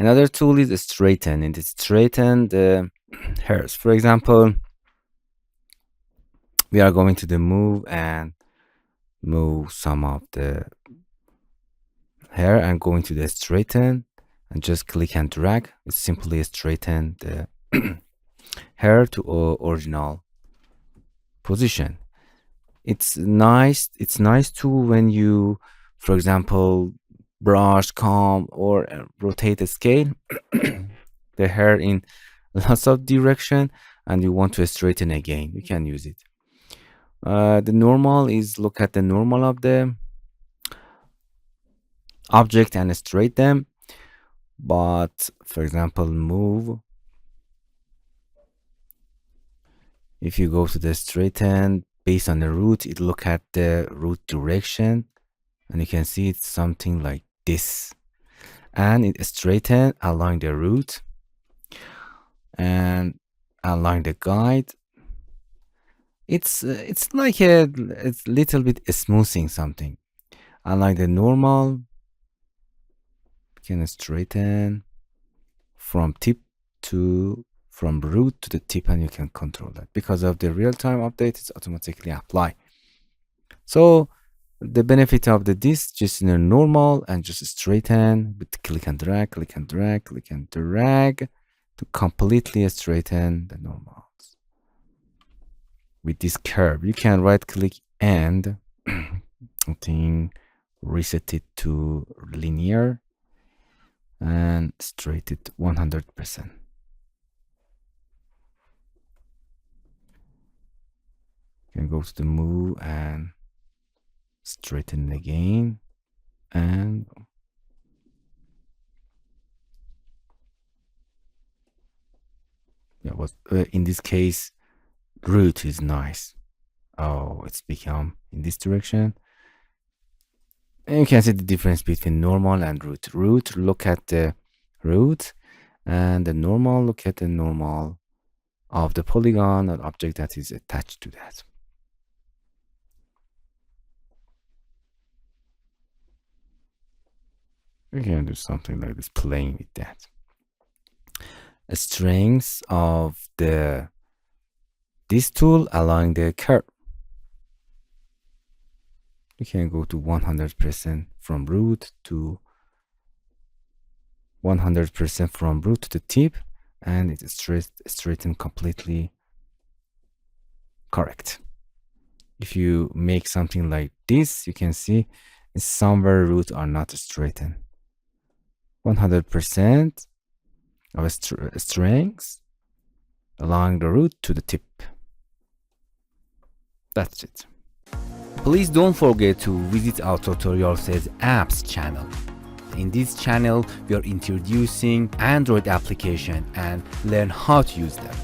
Another tool is straighten, and it straighten the hairs. For example, we are going to the move and move some of the hair and going to the straighten and just click and drag. It simply straighten the hair to original position. It's nice too when you, for example, brush, comb, or rotate the scale the hair in lots of direction and you want to straighten again, you can use it. The normal is look at the normal of the object and straighten them. But for example, move, if you go to the straighten based on the root, it look at the root direction and you can see it's something like this, and it straighten along the root and along the guide. It's like it's little bit smoothing something. Unlike the normal, you can straighten from root to the tip, and you can control that. Because of the real-time update, it's automatically apply. So the benefit of this, just in a normal and just straighten with click and drag, click and drag, click and drag to completely straighten the normals. With this curve, you can right click and I think reset it to linear and straight it 100%. You can go to the move and straighten again, and in this case root is nice. Oh, it's become in this direction, and you can see the difference between normal and root. Root, look at the root, and the normal, look at the normal of the polygon or object that is attached to that. We can do something like this, playing with that. Strengths of this tool along the curve. You can go to 100% from root to 100% from root to the tip, and it is straightened completely correct. If you make something like this, you can see somewhere roots are not straightened. 100% of strength along the root to the tip. That's it. Please don't forget to visit our TutorialCells apps channel. In this channel, we are introducing Android application and learn how to use them.